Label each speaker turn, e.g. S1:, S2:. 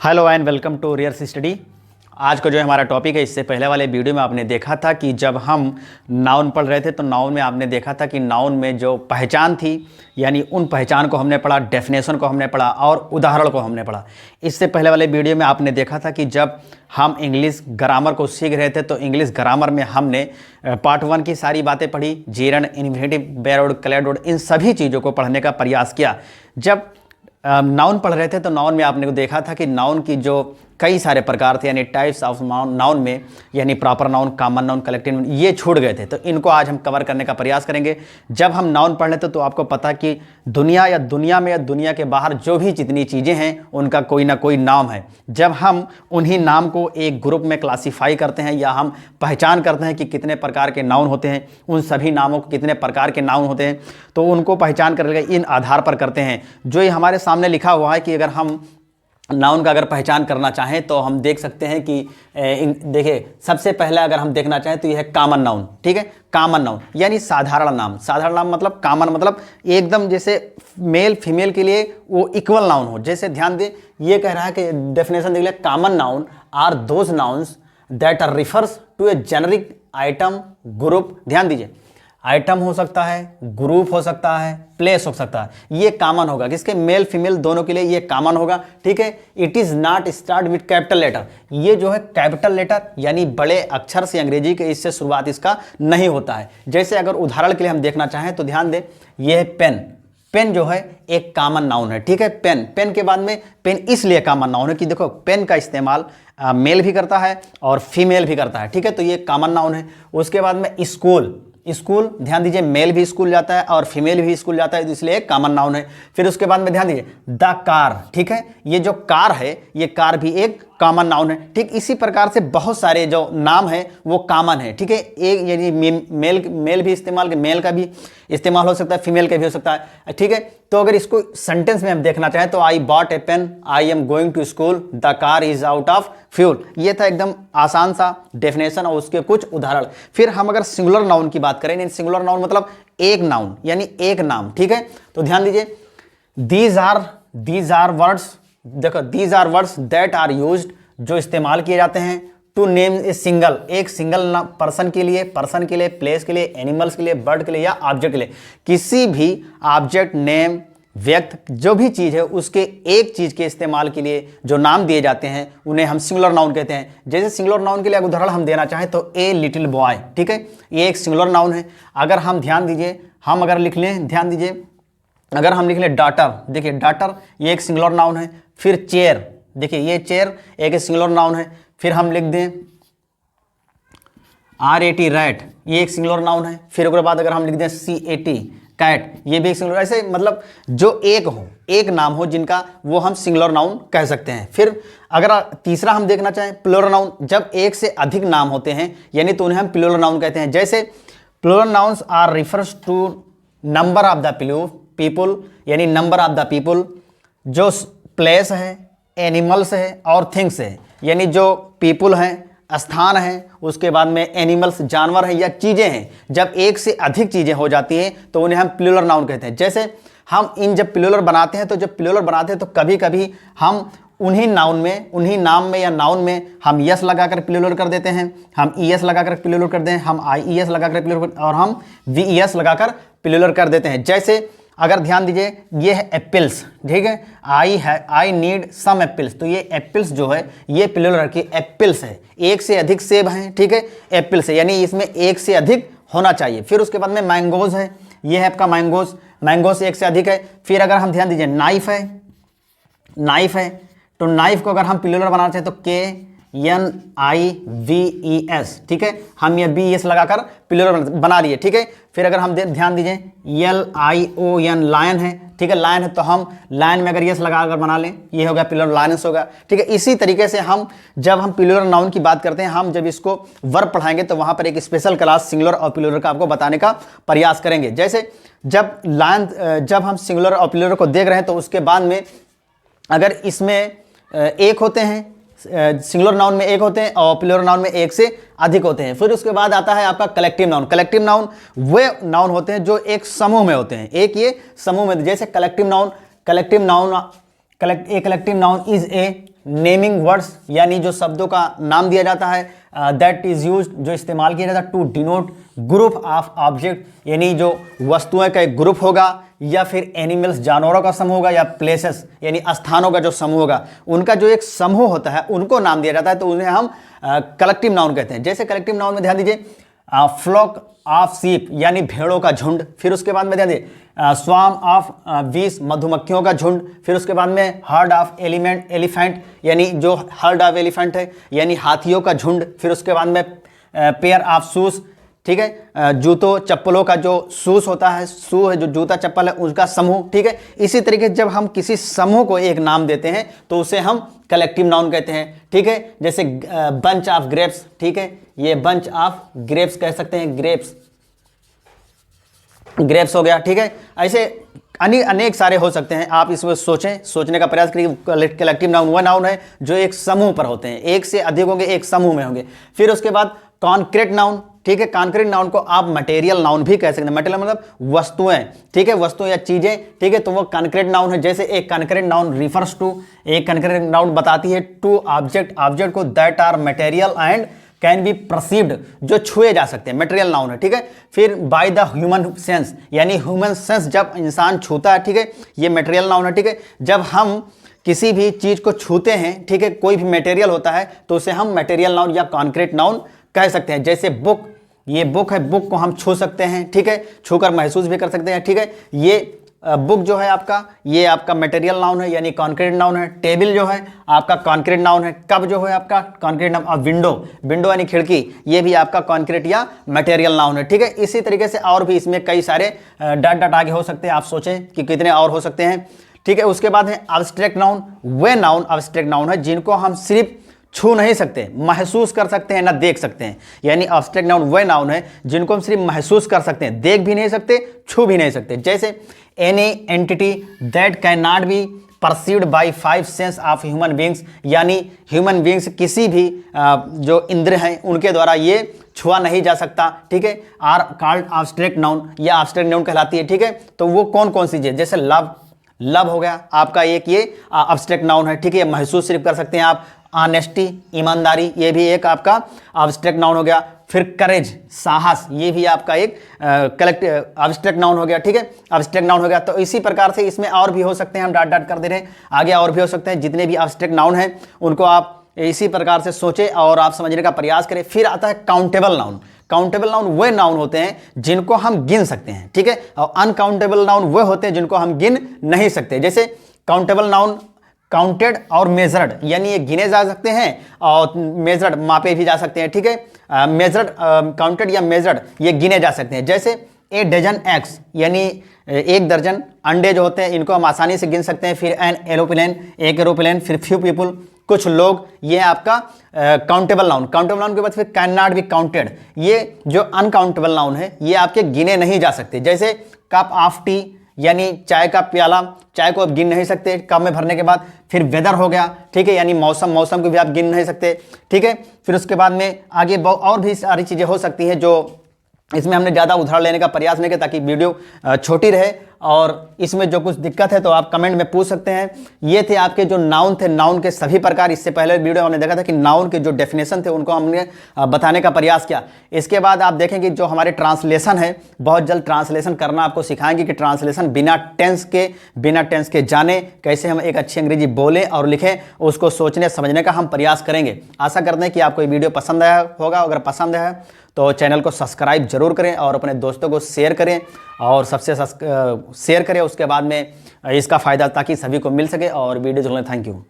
S1: Hello and welcome to Rears study. आज का जो हमारा टॉपिक है, इससे पहले वाले वीडियो में आपने देखा था कि जब हम नाउन पढ़ रहे थे तो नाउन में आपने देखा था कि नाउन में जो पहचान थी, यानी उन पहचान को हमने पढ़ा, डेफिनेशन को हमने पढ़ा और उदाहरण को हमने पढ़ा। इससे पहले वाले वीडियो में आपने देखा था कि जब हम इंग्लिश ग्रामर को सीख रहे थे तो इंग्लिश ग्रामर में हमने पार्ट 1 की सारी बातें पढ़ी, जीरन, इन्फिनेटिव, बेयरवर्ड, क्लैडवर्ड, इन सभी चीज़ों को पढ़ने का प्रयास किया। जब नाउन पढ़ रहे थे तो नाउन में आपने देखा था कि नाउन की जो कई सारे प्रकार थे, यानी टाइप्स ऑफ नाउन में, यानी proper noun, common noun, collective noun, ये छूट गए थे। तो इनको आज हम कवर करने का प्रयास करेंगे। जब हम नाउन पढ़ लेते तो आपको पता कि दुनिया में या दुनिया के बाहर जो भी जितनी चीज़ें हैं उनका कोई ना कोई नाम है। जब हम उन्हीं नाम को एक ग्रुप में क्लासीफाई करते हैं या हम पहचान करते हैं कि कितने प्रकार के नाउन होते हैं, उन सभी नामों को कितने प्रकार के नाउन होते हैं, तो उनको पहचान करके इन आधार पर करते हैं। जो ये हमारे सामने लिखा हुआ है कि अगर हम नाउन का अगर पहचान करना चाहें तो हम देख सकते हैं कि देखिए, सबसे पहले अगर हम देखना चाहें तो यह है कॉमन नाउन। ठीक है, कॉमन नाउन यानी साधारण नाम। साधारण नाम मतलब कॉमन मतलब एकदम जैसे मेल फीमेल के लिए वो इक्वल नाउन हो। जैसे ध्यान दें, ये कह रहा है कि डेफिनेशन देख ले, common noun are those nouns that are refers to a generic item group. ध्यान दीजिए, आइटम हो सकता है, ग्रुप हो सकता है, प्लेस हो सकता है। ये कॉमन होगा, किसके? मेल फीमेल दोनों के लिए ये कॉमन होगा। ठीक है, it is not start with capital letter. ये जो है कैपिटल लेटर यानी बड़े अक्षर से, अंग्रेजी के इससे शुरुआत इसका नहीं होता है। जैसे अगर उदाहरण के लिए हम देखना चाहें तो ध्यान दें, ये है पेन। पेन जो है एक कॉमन नाउन है। ठीक है, पेन, पेन के बाद में पेन इसलिए कॉमन नाउन है कि देखो पेन का इस्तेमाल मेल भी करता है और फीमेल भी करता है। ठीक है, तो ये कॉमन नाउन है। उसके बाद में स्कूल, स्कूल ध्यान दीजिए, मेल भी स्कूल जाता है और फीमेल भी स्कूल जाता है, तो इसलिए कॉमन नाउन है। फिर उसके बाद में ध्यान दीजिए, द कार। ठीक है, ये जो कार है, ये कार भी एक कॉमन नाउन है। ठीक, इसी प्रकार से बहुत सारे जो नाम है वो कॉमन है। ठीक है, एक यानी मेल भी इस्तेमाल, मेल का भी इस्तेमाल हो सकता है, फीमेल का भी हो सकता है। ठीक है, तो अगर इसको सेंटेंस में हम देखना चाहें तो I bought a pen, I am going to school, the car is out of fuel. ये था एकदम आसान सा डेफिनेशन और उसके कुछ उदाहरण। फिर हम अगर सिंगुलर नाउन की बात करें, सिंगुलर नाउन मतलब एक नाउन यानी एक नाम। ठीक है, तो ध्यान दीजिए, दीज आर वर्ड्स, देखो these are words that are used, जो इस्तेमाल किए जाते हैं टू नेम ए सिंगल, एक सिंगल पर्सन के लिए, प्लेस के लिए, एनिमल्स के लिए, बर्ड के लिए या ऑब्जेक्ट के लिए। किसी भी ऑब्जेक्ट, नेम, व्यक्त, जो भी चीज़ है उसके एक चीज़ के इस्तेमाल के लिए जो नाम दिए जाते हैं उन्हें हम सिंगुलर नाउन कहते हैं। जैसे सिंगुलर नाउन के लिए अगर उदाहरण हम देना चाहें तो ए लिटिल बॉय। ठीक है, ये एक सिंगुलर नाउन है। अगर हम ध्यान दीजिए, हम अगर लिख लें, ध्यान दीजिए, अगर हम लिख लें डॉटर, देखिए डॉटर ये एक सिंगुलर नाउन है। फिर चेयर, देखिए ये चेयर एक सिंगुलर नाउन है। फिर हम लिख दें RAT रैट, ये एक सिंगुलर नाउन है। फिर उसके बाद अगर हम लिख दें CAT कैट, ये भी एक सिंगुलर। ऐसे मतलब जो एक हो, एक नाम हो जिनका, वो हम सिंगुलर नाउन कह सकते हैं। फिर अगर तीसरा हम देखना चाहें प्लूरल नाउन, जब एक से अधिक नाम होते हैं यानी तो उन्हें हम प्लूरल नाउन कहते हैं। जैसे plural nouns are refers to number of the people, यानी नंबर ऑफ द पीपुल, जो प्लेस है, एनिमल्स है और थिंग्स है, यानी जो पीपुल हैं, स्थान है, उसके बाद में एनिमल्स, जानवर हैं या चीज़ें हैं। जब एक से अधिक चीज़ें हो जाती हैं तो उन्हें हम प्लूरल नाउन कहते हैं। जैसे हम इन जब प्लूरल बनाते हैं तो कभी कभी हम उन्हीं नाम में या नाउन में हम यस लगाकर प्लूरल कर देते हैं, हम ES लगाकर प्लूरल कर देते हैं, हम IES लगाकर प्लूरल और हम VES लगाकर प्लूरल कर देते हैं। जैसे अगर ध्यान दीजिए, ये है एप्पल्स। ठीक है, आई नीड सम एप्पल्स, तो ये एप्पल्स जो है ये प्लूरल की एप्पल्स है। एक से अधिक सेब हैं, ठीक है, एप्पल्स है, यानी इसमें एक से अधिक होना चाहिए। फिर उसके बाद में मैंगोज है, ये है आपका मैंगोज एक से अधिक है। फिर अगर हम ध्यान दीजिए, नाइफ है, तो नाइफ को अगर हम प्लूरल बनाना चाहें तो KNIVES। ठीक है, हम ये BES लगाकर प्लूरल बना लिए। ठीक है, फिर अगर हम ध्यान दीजिए, LION लायन है। ठीक है, लायन है तो हम लायन में अगर यस लगाकर बना लें, ये होगा प्लूरल, लायंस होगा। ठीक है, इसी तरीके से जब हम प्लूरल नाउन की बात करते हैं, हम जब इसको वर्ब पढ़ाएंगे तो वहां पर एक स्पेशल क्लास सिंगुलर और प्लूरल का आपको बताने का प्रयास करेंगे। जैसे जब हम सिंगुलर और प्लूरल को देख रहे हैं तो उसके बाद में अगर इसमें एक होते हैं, सिंगुलर नाउन में एक होते हैं और प्लूरल नाउन में एक से अधिक होते हैं। फिर उसके बाद आता है आपका कलेक्टिव नाउन। कलेक्टिव नाउन वे नाउन होते हैं जो एक समूह में होते हैं, एक ये समूह में। जैसे collective noun is a naming words यानी जो शब्दों का नाम दिया जाता है, दैट इज यूज जो इस्तेमाल किया जाता है to denote group of object यानी जो वस्तुएं का एक ग्रुप होगा, या फिर एनिमल्स जानवरों का समूह होगा, या प्लेसेस यानी स्थानों का जो समूह होगा उनका जो एक समूह होता है उनको नाम दिया जाता है, तो उन्हें हम कलेक्टिव नाउन कहते हैं। जैसे कलेक्टिव नाउन में ध्यान दीजिए फ्लॉक ऑफ शीप यानी भेड़ों का झुंड, फिर उसके बाद में ध्यान दीजिए स्वार्म ऑफ बीस मधुमक्खियों का झुंड, फिर उसके बाद में हर्ड ऑफ एलिफेंट यानी जो हर्ड ऑफ एलिफेंट है यानी हाथियों का झुंड, फिर उसके बाद में पेयर ऑफ शूज, ठीक है, जूतों चप्पलों का जो शूज होता है, शू है जो जूता चप्पल है उसका समूह, ठीक है। इसी तरीके से जब हम किसी समूह को एक नाम देते हैं तो उसे हम कलेक्टिव नाउन कहते हैं, ठीक है। जैसे बंच ऑफ ग्रेप्स, ठीक है, ये बंच ऑफ ग्रेप्स कह सकते हैं, ग्रेप्स हो गया, ठीक है। ऐसे अनेक सारे हो सकते हैं, आप इसमें सोचने का प्रयास करिए। कलेक्टिव नाउन वह नाउन है जो एक समूह पर होते हैं, एक से अधिक होंगे, एक समूह में होंगे। फिर उसके बाद कॉन्क्रीट नाउन, ठीक है, कॉन्क्रीट नाउन को आप मटेरियल नाउन भी कह सकते हैं। मटेरियल मतलब वस्तुएं, ठीक है, वस्तुएं या चीजें, ठीक है, तो वो कॉन्क्रीट नाउन है। जैसे एक कॉन्क्रीट नाउन रिफर्स टू, एक कॉन्क्रीट नाउन बताती है टू ऑब्जेक्ट को that are material and can be perceived, जो छुए जा सकते हैं, मटेरियल नाउन है, ठीक है। फिर बाय द ह्यूमन सेंस यानी ह्यूमन सेंस जब इंसान छूता है, ठीक है, ये मटेरियल नाउन है, ठीक है। जब हम किसी भी चीज को छूते हैं, ठीक है, कोई भी मटेरियल होता है तो उसे हम मटेरियल नाउन या कॉन्क्रीट नाउन कह सकते हैं। जैसे बुक, ये बुक है, बुक को हम छू सकते हैं, ठीक है, छूकर महसूस भी कर सकते हैं, ठीक है। ये बुक जो है आपका, ये आपका मटेरियल नाउन है यानी कॉन्क्रीट नाउन है। टेबल जो है आपका कॉन्क्रीट नाउन है। कप जो है आपका कॉन्क्रीट नाउन। और विंडो यानी खिड़की, ये भी आपका कॉन्क्रीट या मटेरियल नाउन है, ठीक है। इसी तरीके से और भी इसमें कई सारे डॉट आगे हो सकते हैं, आप सोचें कि कितने और हो सकते हैं, ठीक है। उसके बाद है एब्स्ट्रैक्ट नाउन, वे नाउन एब्स्ट्रैक्ट नाउन है जिनको हम सिर्फ छू नहीं सकते, महसूस कर सकते हैं, ना देख सकते हैं। यानी एब्स्ट्रैक्ट नाउन वह नाउन है जिनको हम सिर्फ महसूस कर सकते हैं, देख भी नहीं सकते, छू भी नहीं सकते। जैसे any entity that can not be perceived by five sense of human beings यानी ह्यूमन बींग्स किसी भी जो इंद्र हैं उनके द्वारा ये छुआ नहीं जा सकता, ठीक है। आर कॉल्ड एब्स्ट्रैक्ट नाउन, या एब्स्ट्रैक्ट नाउन कहलाती है, ठीक है। तो वो कौन कौन सी चीज़, जैसे लव हो गया आपका एक, ये एब्स्ट्रैक्ट नाउन है, ठीक है, महसूस सिर्फ कर सकते हैं आप। ऑनेस्टी ईमानदारी, ये भी एक आपका एब्स्ट्रैक्ट नाउन हो गया। फिर करेज साहस, ये भी आपका एक एब्स्ट्रैक्ट नाउन हो गया, ठीक है, एब्स्ट्रैक्ट नाउन हो गया। तो इसी प्रकार से इसमें और भी हो सकते हैं, हम डॉट कर दे रहे हैं, आगे और भी हो सकते हैं। जितने भी एब्स्ट्रैक्ट नाउन हैं उनको आप इसी प्रकार से सोचें और आप समझने का प्रयास करें। फिर आता है काउंटेबल नाउन। काउंटेबल नाउन वे नाउन होते हैं जिनको हम गिन सकते हैं, ठीक है, और अनकाउंटेबल नाउन वे होते हैं जिनको हम गिन नहीं सकते। जैसे काउंटेबल नाउन काउंटेड और मेजर्ड यानी ये गिने जा सकते हैं और मेजर्ड मापे भी जा सकते हैं, ठीक है। मेजर्ड काउंटेड या मेजर्ड ये गिने जा सकते हैं। जैसे ए डजन एग्स यानी एक दर्जन अंडे जो होते हैं इनको हम आसानी से गिन सकते हैं। फिर एन एरोप्लेन, एक एरोप्लेन। फिर फ्यू पीपुल, कुछ लोग, ये आपका काउंटेबल नाउन। काउंटेबल नाउन के बाद फिर कैन नॉट बी काउंटेड, ये जो अनकाउंटेबल नाउन है ये आपके गिने नहीं जा सकते। जैसे कप ऑफ टी यानी चाय का प्याला, चाय को आप गिन नहीं सकते कप में भरने के बाद। फिर वेदर हो गया, ठीक है, यानी मौसम को भी आप गिन नहीं सकते, ठीक है। फिर उसके बाद में आगे और भी सारी चीज़ें हो सकती हैं जो इसमें हमने ज़्यादा उदाहरण लेने का प्रयास नहीं किया ताकि वीडियो छोटी रहे, और इसमें जो कुछ दिक्कत है तो आप कमेंट में पूछ सकते हैं। ये थे आपके जो नाउन थे, नाउन के सभी प्रकार। इससे पहले वीडियो हमने देखा था कि नाउन के जो डेफिनेशन थे उनको हमने बताने का प्रयास किया। इसके बाद आप देखेंगे जो हमारे ट्रांसलेशन है, बहुत जल्द ट्रांसलेशन करना आपको सिखाएंगे कि ट्रांसलेशन बिना टेंस के जाने कैसे हम एक अच्छी अंग्रेजी बोलें और लिखें, उसको सोचने समझने का हम प्रयास करेंगे। आशा करते हैं कि आपको ये वीडियो पसंद आया होगा। अगर पसंद है तो चैनल को सब्सक्राइब जरूर करें और अपने दोस्तों को शेयर करें, और सबसे शेयर करें उसके बाद में इसका फ़ायदा ताकि सभी को मिल सके। और वीडियो जो थैंक यू।